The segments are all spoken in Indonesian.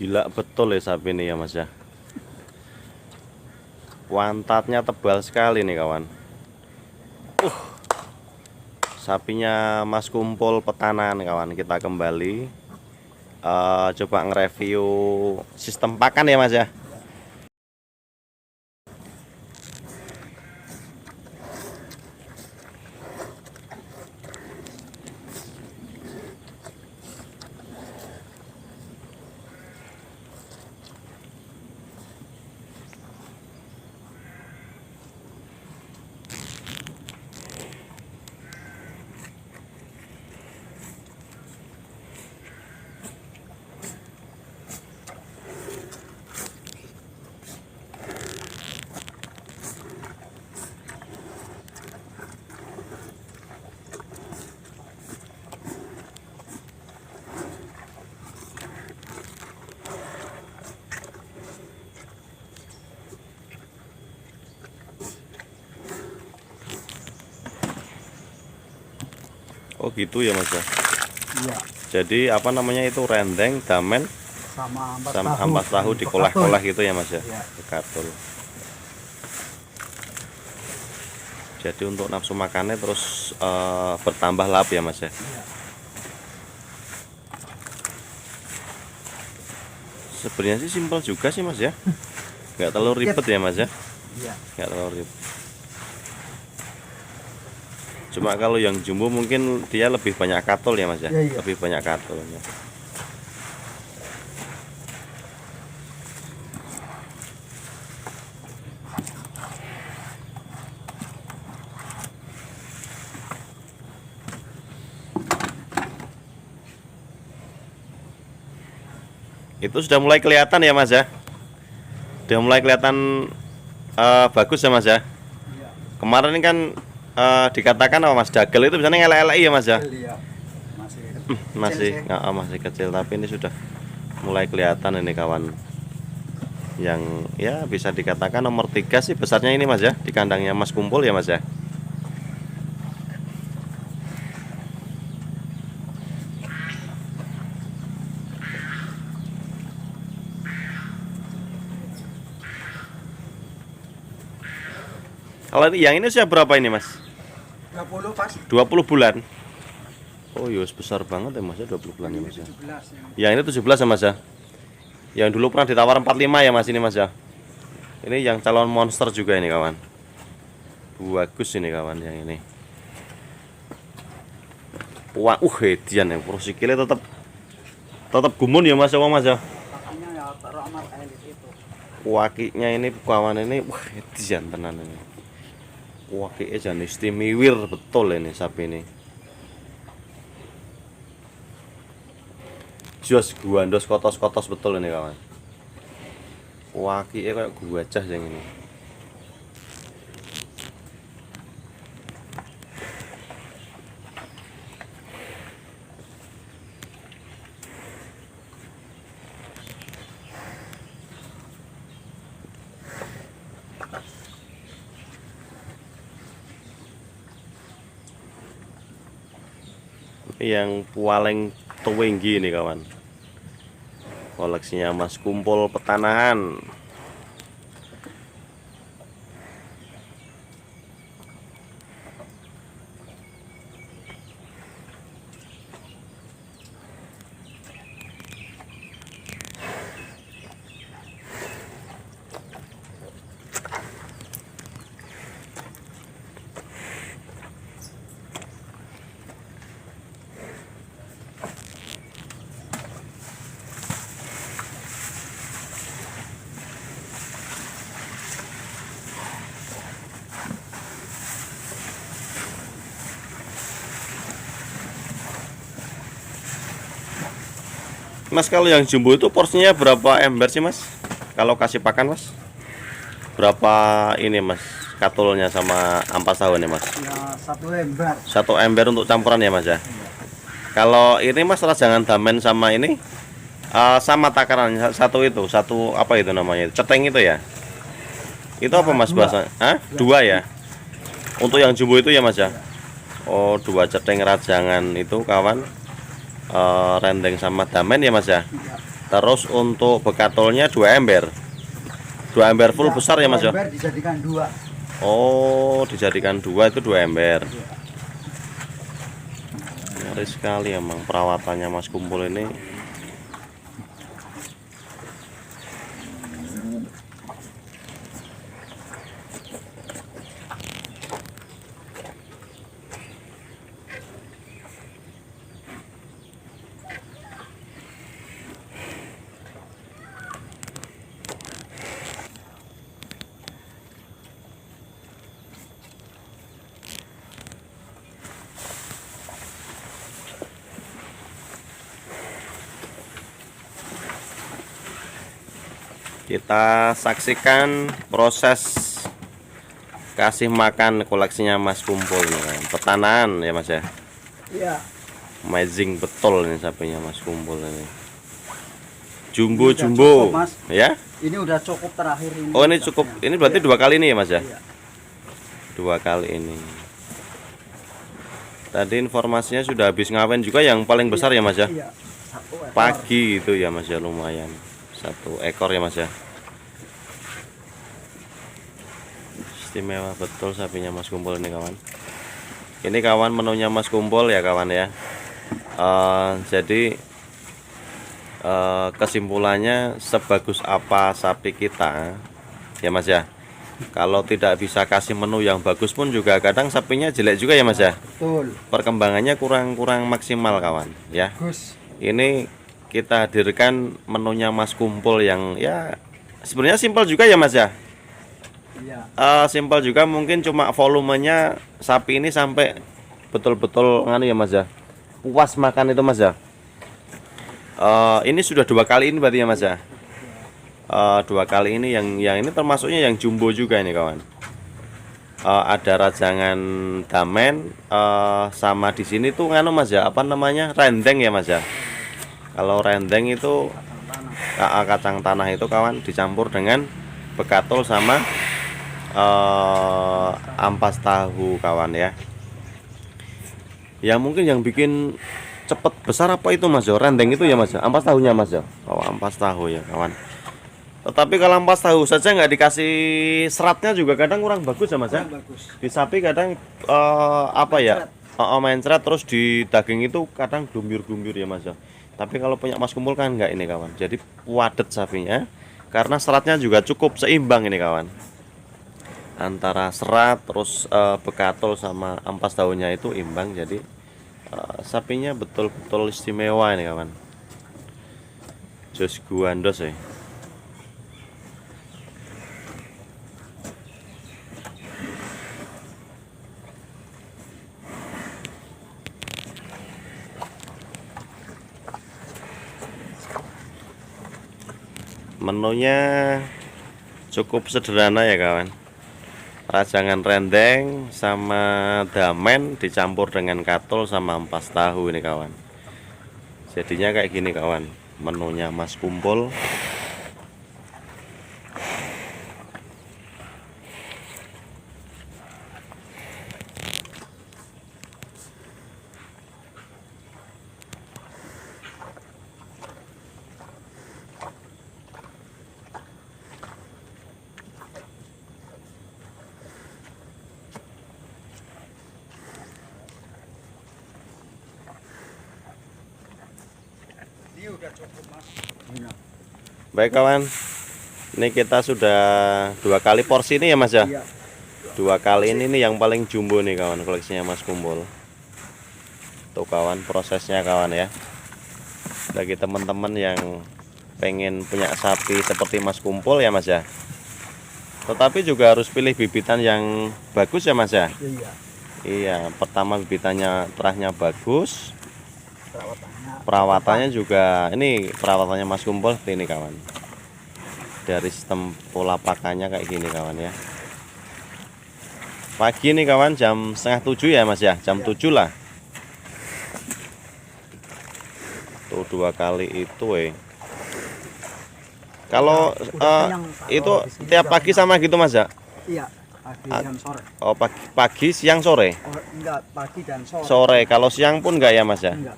Gila betul ya sapi ini ya mas ya. Pantatnya tebal sekali nih kawan. Sapinya Mas Kumpul Petanan kawan. Kita kembali coba nge-review sistem pakan ya mas ya. Oh gitu ya mas ya. Iya. Jadi apa namanya itu rendeng, damen sama ampas tahu dikolah-kolah gitu ya mas ya. Iya. Dikatul. Jadi untuk nafsu makannya terus bertambah lahap ya mas ya. Iya. Sebenarnya sih simpel juga sih mas ya. Nggak terlalu ribet ya mas ya. Iya. Nggak terlalu ribet. Cuma kalau yang jumbo mungkin dia lebih banyak katul ya mas ya. Iya, iya. Lebih banyak katulnya. Itu sudah mulai kelihatan ya mas ya. Sudah mulai kelihatan bagus ya mas ya. Iya. Kemarin kan dikatakan apa mas, dagel itu biasanya ngelek-elek ya mas ya. Iya. Masih Masih kecil sih. masih kecil, tapi ini sudah mulai kelihatan ini kawan. Yang ya bisa dikatakan nomor 3 sih besarnya ini mas ya, di kandangnya Mas Kumpul ya mas ya. Kalau yang ini usia berapa ini mas? 20 pas. 20 bulan. Oh iya besar banget ya mas ya, 20 bulan ya mas ya. 17 Yang ini 17 ya mas ya. Yang dulu pernah ditawar 45 ya mas ini mas ya. Ini yang calon monster juga ini kawan. Bagus ini kawan yang ini. Wah, hedian ya. Prosikilnya tetap gumun ya mas ya mas ya. Kakinya ya rahmat elit itu. Wakinya ini kawan ini wah hedian tenan ini. Wakinya jan istimewa betul ini sapi ini. Jos guandos kotos-kotos betul ini kawan. Wakinya kayak gajah yang ini. Yang paling tinggi ini kawan, koleksinya Mas Kumpul Petanahan. Mas kalau yang jumbo itu porsinya berapa ember sih mas? Kalau kasih pakan mas? Berapa ini mas? Katulnya sama ampas tahu nih mas? Ya 1 ember. 1 ember untuk campuran ya mas ya? Iya. Kalau ini mas rajangan damen sama ini sama takaran satu apa itu namanya? Ceteng itu ya? Itu apa mas bahasa? Hah? 2 ya? Untuk yang jumbo itu ya mas ya? Oh 2 ceteng rajangan itu kawan. Rendeng sama damen ya mas ya. Terus untuk bekatolnya 2 ember. 2 ember full Ya, besar ya Mas ya? ember dijadikan 2. Oh, dijadikan 2 itu 2 ember. Ngeri sekali emang perawatannya Mas Kumpul ini. Kita saksikan proses kasih makan koleksinya Mas Kumpul nih kan. Petanaan ya Mas ya. Iya. Amazing betul ini sapinya Mas Kumpul ini. Ini Jumbo udah jumbo cukup, Mas. ya. Ini udah cukup terakhir ini. Oh ini cukup. Ini berarti 2 kali ini ya Mas ya. Iya. 2 kali ini. Tadi informasinya sudah habis ngawen juga yang paling besar ya Mas ya. Iya. 1 ekor. Pagi itu ya Mas ya, lumayan 1 ekor ya Mas ya. Istimewa betul sapinya Mas Kumpul ini kawan. Ini kawan menunya Mas Kumpul ya kawan ya. Jadi kesimpulannya sebagus apa sapi kita ya Mas ya. Kalau tidak bisa kasih menu yang bagus pun juga kadang sapinya jelek juga ya Mas ya. Betul. Perkembangannya kurang maksimal kawan ya. Bagus. Ini kita hadirkan menunya Mas Kumpul yang ya sebenarnya simpel juga ya Mas ya. Iya. Simpel juga, mungkin cuma volumenya sapi ini sampai betul-betul nganu ya Mas ya, puas makan itu Mas ya. Ini sudah 2 kali ini berarti ya Mas ya. 2 kali ini yang ini termasuknya yang jumbo juga ini kawan. Ada rajangan damen, sama di sini tuh nganu Mas ya, apa namanya, rendeng ya Mas ya. Kalau rendeng itu kacang tanah itu kawan dicampur dengan bekatol sama ampas tahu kawan ya. Ya mungkin yang bikin cepet besar apa itu Mas ya, rendeng itu ya Mas ya, ampas tahunya Mas ya. Oh ampas tahu ya kawan. Tetapi kalau ampas tahu saja nggak dikasih seratnya juga kadang kurang bagus ya Mas ya. Bagus. Di sapi kadang apa ya, mencret, terus di daging itu kadang gumbir-gumbir ya Mas ya. Tapi kalau punya Mas Kumpul kan nggak ini kawan, jadi padat sapinya karena seratnya juga cukup seimbang ini kawan. Antara serat terus bekatol sama ampas daunnya itu imbang, jadi sapinya betul-betul istimewa ini kawan. Jos guandos ya. Menunya cukup sederhana ya kawan. Rajangan rendeng sama damen dicampur dengan katol sama ampas tahu ini kawan. Jadinya kayak gini kawan menunya Mas Kumpul. Ini udah cukup Mas. Baik kawan, ini kita sudah 2 kali porsi ini ya Mas ya. Iya. 2 kali ini nih yang paling jumbo nih kawan koleksinya Mas Kumpul. Tuh kawan prosesnya kawan ya. Bagi teman-teman yang pengen punya sapi seperti Mas Kumpul ya Mas ya. Tetapi juga harus pilih bibitan yang bagus ya Mas ya. Iya. Iya, pertama bibitannya terahnya bagus, Perawatannya. perawatannya juga ini perawatannya Mas Kumpul seperti ini kawan. Dari sistem pola pakannya kayak gini kawan ya. Pagi nih kawan jam 6:30 ya Mas ya, jam 7 lah. Tuh 2 kali itu Kalau itu tiap pagi sama gitu Mas ya? Iya, pagi dan sore. Oh pagi siang sore. Oh, enggak, pagi dan sore. Sore, kalau siang pun enggak ya Mas ya? Enggak.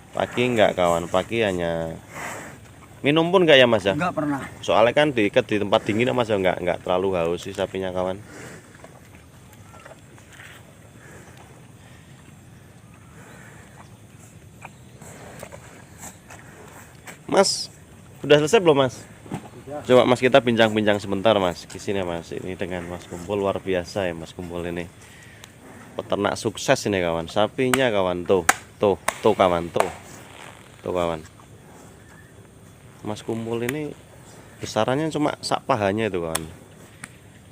Pagi enggak kawan, pagi hanya Minum pun enggak ya Mas ya? Enggak pernah. Soalnya kan diikat di tempat dingin ya Mas ya, enggak terlalu haus sih sapinya kawan. Mas, udah selesai belum Mas? Coba Mas kita bincang-bincang sebentar Mas. Di sini Mas, ini dengan Mas Kumpul luar biasa ya Mas Kumpul ini. Peternak sukses ini kawan. Sapinya kawan tuh kawan tuh kawan. Mas Kumpul ini besarannya cuma sak pahanya itu kawan.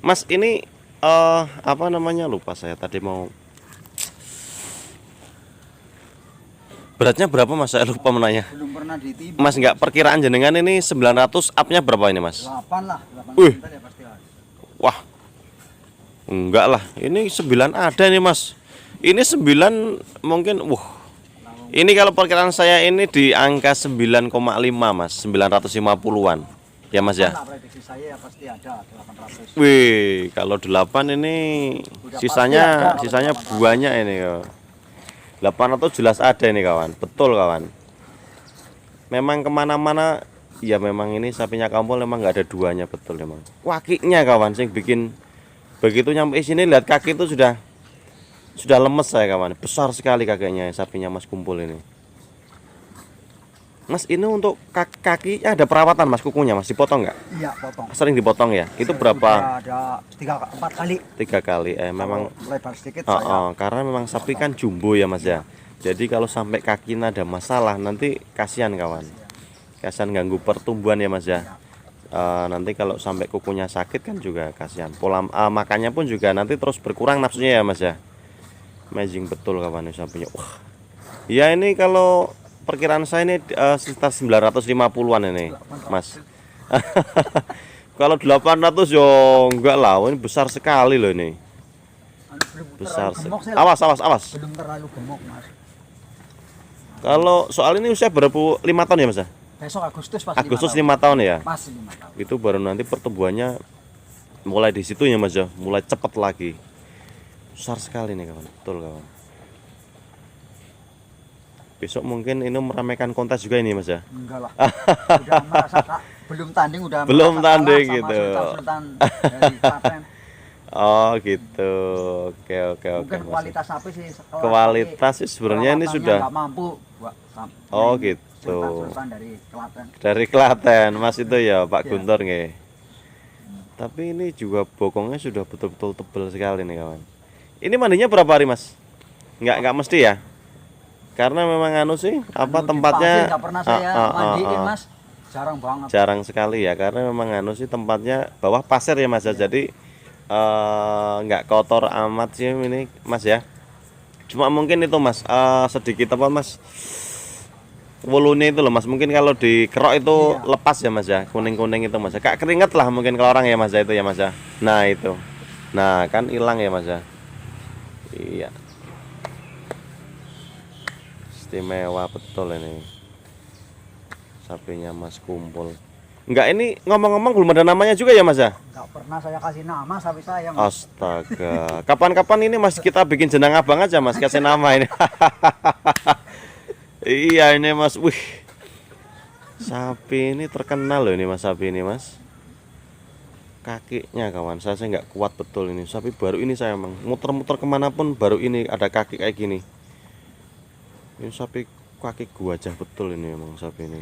Mas ini apa namanya lupa saya tadi mau. Beratnya berapa Mas? Saya lupa menanya. Belum pernah ditimbang. Mas enggak perkiraan jenengan ini 900 up-nya berapa ini Mas? 8 lah, 8 Wih. kuintal ya pasti Mas. Wah. Enggak lah, ini 9 ada nih Mas. Ini 9 mungkin ini kalau perkiraan saya ini di angka 9,5 Mas, 950-an. Ya Mas ya. Lah, prediksi saya ya pasti ada 800. Wih, kalau 8 ini Udah sisanya pasti ada kalau 800. banyak ini ya. 800 jelas ada ini kawan, betul kawan. Memang kemana-mana ya memang ini sapinya Kampul memang nggak ada duanya betul memang. Kakinya kawan, sing bikin begitu nyampe sini lihat kaki itu sudah lemes saya kawan, besar sekali kakinya sapinya Mas Kumpul ini. Mas ini untuk kaki ada perawatan Mas kukunya Mas dipotong nggak? Iya, potong. Sering dipotong ya? Itu berapa? Ada 3 4 kali. 3 kali. Memang Kalau lebar sedikit saya. karena memang sapi kan jumbo ya Mas ya. Jadi kalau sampai kakinya ada masalah nanti kasihan kawan. Kasihan ganggu pertumbuhan ya Mas ya. Nanti kalau sampai kukunya sakit kan juga kasihan. Pola makannya pun juga nanti terus berkurang nafsunya ya Mas ya. Amazing betul kawan ini sapinya. Wah. Ya ini kalau perkiraan saya ini sekitar 950-an ini Mas. Kalau 800 yo enggak lah, ini besar sekali loh ini. Besar. Awas. Belum terlalu gemuk Mas. Kalau soal ini usia berapa 5 tahun ya Mas? Besok Agustus pasti Agustus 5 tahun ya. Pas 5 tahun. Itu baru nanti pertumbuhannya mulai di situ ya Mas ya, mulai cepat lagi. Besar sekali nih kawan, betul kawan. Besok mungkin ini meramaikan kontes juga ini Mas ya. Enggak lah. Udah merasa belum tanding udah Belum merasa tanding kalah sama gitu. Sultan dari Klaten. Oh gitu. Oke Mungkin Mas. kualitas sapi sih Kualitas sih sebenarnya ini perawatannya sudah nggak mampu Pak. Oh gitu. Sultan dari Klaten. Dari Klaten Mas itu ya Pak Ya. Guntur nggih. Tapi ini juga bokongnya sudah betul-betul tebal sekali nih kawan. Ini mandinya berapa hari Mas? Enggak mesti ya. Karena memang anu sih apa Anu, di tempatnya pasir nggak pernah saya mandiin Mas. Jarang banget. jarang sekali ya karena memang anu sih tempatnya bawah pasir ya Mas ya. Jadi nggak kotor amat sih ini Mas ya. Cuma mungkin itu Mas sedikit apa Mas wulunya itu loh Mas, mungkin kalau dikerok itu Iya. lepas ya Mas ya, kuning-kuning itu Mas ya. Kayak keringet lah mungkin kalau orang ya Mas ya itu ya Mas ya. Nah itu, nah kan hilang ya Mas ya. Iya, istimewa betul ini sapinya Mas Kumpul. Enggak, ini ngomong-ngomong belum ada namanya juga ya Mas ya. Nggak pernah saya kasih nama sapi saya Mas. Astaga, kapan-kapan ini Mas kita bikin jenang abang aja Mas, kasih nama ini. Iya ini Mas, wih, sapi ini terkenal loh ini Mas, sapi ini Mas. Kakinya kawan, saya nggak kuat betul ini. Sapi baru ini saya emang muter-muter kemanapun baru ini ada kaki kayak gini. Ini sapi kaki gua aja betul ini emang sapi ini.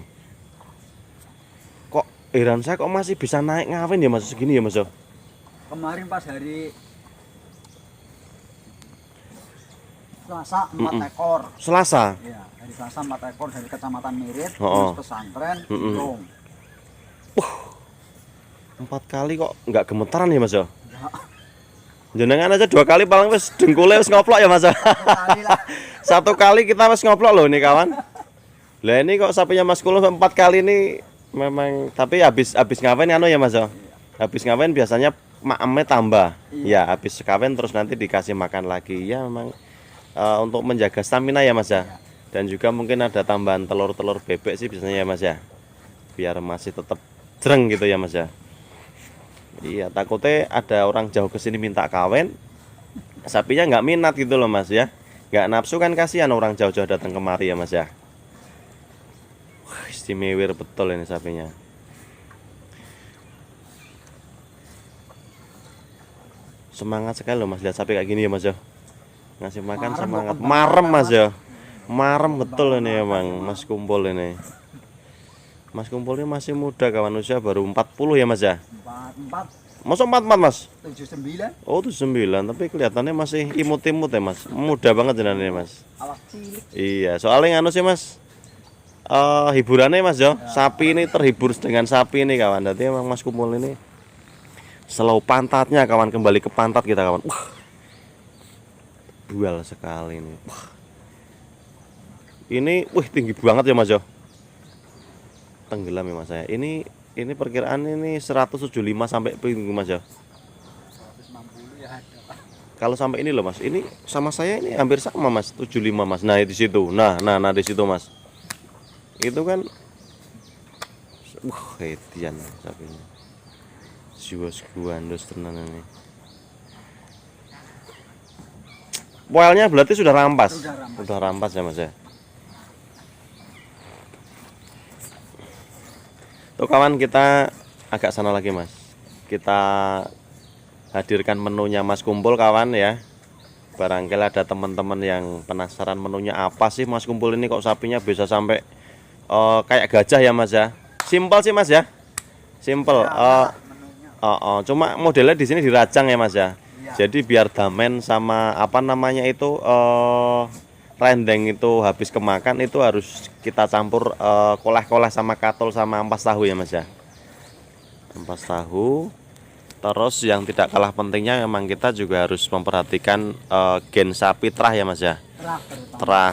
Kok heran saya kok masih bisa naik ngawin ya Mas segini ya Mas? Kemarin pas hari Selasa 4 ekor. Selasa. Iya, hari Selasa 4 ekor dari Kecamatan Mirit, Oh. terus pesantren, Mm-mm. Gunung. 4 kali kok nggak gemetaran ya Mas? Ya, Jenengan aja 2 kali paling wis dengkule wis ngoplok ya Mas. kali lah. 1 kali kita wis ngoplok loh ini kawan. Lah ini kok sapinya Mas Kulo 4 kali ini memang tapi habis ngawin anu ya Mas. Habis ngawin biasanya maemnya tambah. Ya, habis kawin terus nanti dikasih makan lagi. Ya memang untuk menjaga stamina ya Mas ya. Dan juga mungkin ada tambahan telur-telur bebek sih biasanya ya Mas ya. Biar masih tetap jereng gitu ya Mas ya. Iya, takutnya ada orang jauh ke sini minta kawin, sapinya nggak minat gitu loh Mas ya. Nggak nafsu kan kasihan orang jauh-jauh datang kemari ya Mas ya. Wah, istimewa betul ini sapinya. Semangat sekali loh Mas lihat sapi kayak gini ya Mas ya. Ngasih makan Marem semangat. kok, Marem Mas ya. Marem betul ini emang Mas Kumpul ini. Mas Kumpul ini masih muda kawan, usia baru 40 ya Mas ya. 44 Masa 44 Mas? 79 Oh 79, tapi kelihatannya masih imut-imut ya Mas. Muda banget ini Mas. awak cilik. Iya, soalnya nganu sih Mas. Hiburannya Mas ya. Sapi ini terhibur dengan sapi ini kawan. Jadi emang Mas Kumpul ini selalu pantatnya kawan, kembali ke pantat kita kawan. Dual sekali ini. Ini tinggi banget ya Mas ya. Tenggelam ya Mas saya. Ini perkiraan ini 175 sampai pinggir Mas ya. 160 ya ada. Kalau sampai ini loh Mas. Ini sama saya ini hampir sama Mas, 75 Mas. Nah, di situ. Nah di situ Mas. Itu kan hedian sapinya. Jiwas guandos tenan ini. Poelnya berarti sudah rampas. Sudah rampas ya Mas ya. Tuh kawan, kita agak sana lagi Mas. Kita hadirkan menunya Mas Kumpul kawan ya. Barangkali ada teman-teman yang penasaran menunya apa sih Mas Kumpul ini, kok sapinya bisa sampai kayak gajah ya Mas ya. Simpel sih Mas ya. Simpel. Cuma modelnya di sini dirajang ya Mas ya. Jadi biar damen sama apa namanya itu rendeng itu habis kemakan itu harus kita campur koleh-koleh sama katol sama ampas tahu ya Mas ya. Ampas tahu. Terus yang tidak kalah pentingnya memang kita juga harus memperhatikan gen sapi terah ya Mas ya. Terah.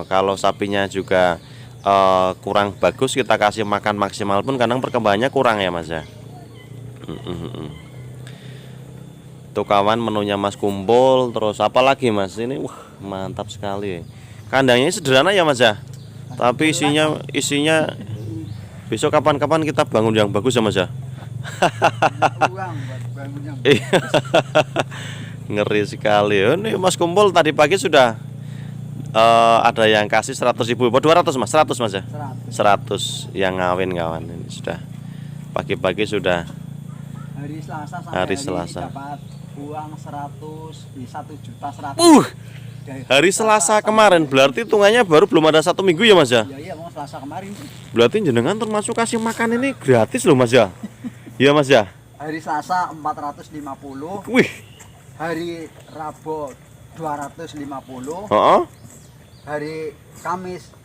Kalau sapinya juga kurang bagus, kita kasih makan maksimal pun kadang perkembangannya kurang ya Mas ya. Tuh kawan, menunya Mas Kumpul. Terus apa lagi Mas ini? Mantap sekali. Kandangnya sederhana ya Mas ya. Tapi isinya besok kapan-kapan kita bangun yang bagus ya Mas ya. Ngeri sekali. Ini Mas Kumpul tadi pagi sudah ada yang kasih 100.000 200 Mas, 100 Mas ya. 100 yang ngawin kawan. Ini sudah pagi-pagi sudah Hari Selasa dapat uang 1.100.000. Hari Selasa kemarin berarti hitungannya baru belum ada 1 minggu ya Mas ya. Iya, mau Selasa kemarin. Berarti jenengan termasuk kasih makan ini gratis loh Mas ya. Iya Mas ya. Hari Selasa 450. Wih. Hari Rabu 250. Hari Kamis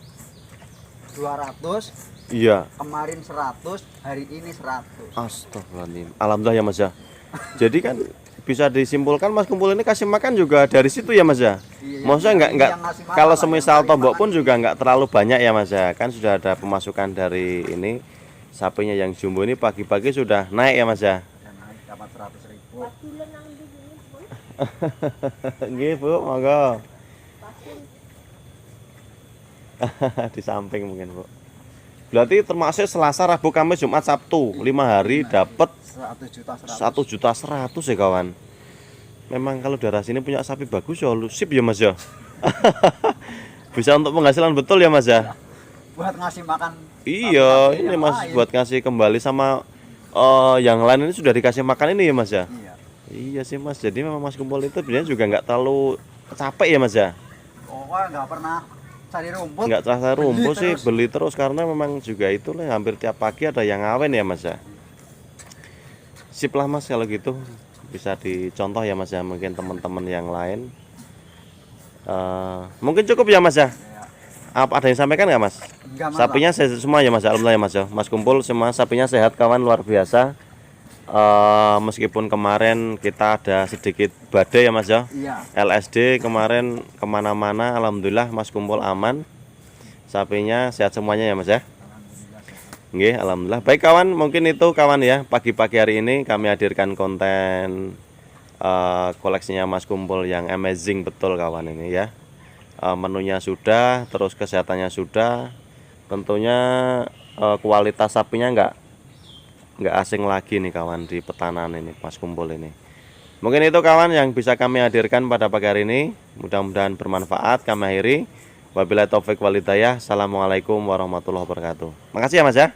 200. Iya. Kemarin 100, hari ini 100. Astagfirullahaladzim. Alhamdulillah ya Mas ya. Jadi kan bisa disimpulkan Mas Kumpul ini kasih makan juga dari situ ya Mas ya. Iya, maksudnya enggak kalau semisal tombok pun juga enggak terlalu banyak ya Mas ya. Kan sudah ada pemasukan dari ini sapinya yang jumbo ini pagi-pagi sudah naik ya Mas ya. Naik dapat 100.000. Nggih Bu, monggo. Di samping mungkin Bu. Berarti termasuk Selasa, Rabu, Kamis, Jumat, Sabtu 5 hari dapat 1.100.000 ya kawan. Memang kalau daerah sini punya sapi bagus ya sip ya Mas ya. Bisa untuk penghasilan betul ya Mas ya. Buat ngasih makan. Iya, ini Mas lain. Buat ngasih kembali sama yang lain ini sudah dikasih makan ini ya Mas ya. Iya sih Mas. Jadi memang Mas Kumpul itu sebenarnya juga nggak terlalu capek ya Mas ya. Nggak pernah cari rumput. Nggak terasa rumput sih, beli terus karena memang juga itulah hampir tiap pagi ada yang ngawin ya Mas ya. Sip lah Mas kalau gitu, bisa dicontoh ya Mas ya, mungkin teman-teman yang lain. Mungkin cukup ya Mas ya. Apa ada yang sampaikan nggak Mas? Enggak, Mas. Sapinya semua ya Mas, alhamdulillah ya Mas ya. Mas Kumpul semua sapinya sehat kawan, luar biasa. Meskipun kemarin kita ada sedikit badai ya Mas ya. Iya. LSD kemarin kemana-mana, alhamdulillah Mas Kumpul aman. Sapinya sehat semuanya ya Mas ya. Nggih, alhamdulillah. Baik kawan, mungkin itu kawan ya. Pagi-pagi hari ini kami hadirkan konten koleksinya Mas Kumpul yang amazing betul kawan ini ya. Menunya sudah, terus kesehatannya sudah. Tentunya kualitas sapinya nggak asing lagi nih kawan di peternakan ini Mas Kumpul ini. Mungkin itu kawan yang bisa kami hadirkan pada pagi hari ini. Mudah-mudahan bermanfaat. Kami akhiri. Wabillahi taufik walhidayah. Assalamualaikum warahmatullahi wabarakatuh. Makasih ya Mas ya.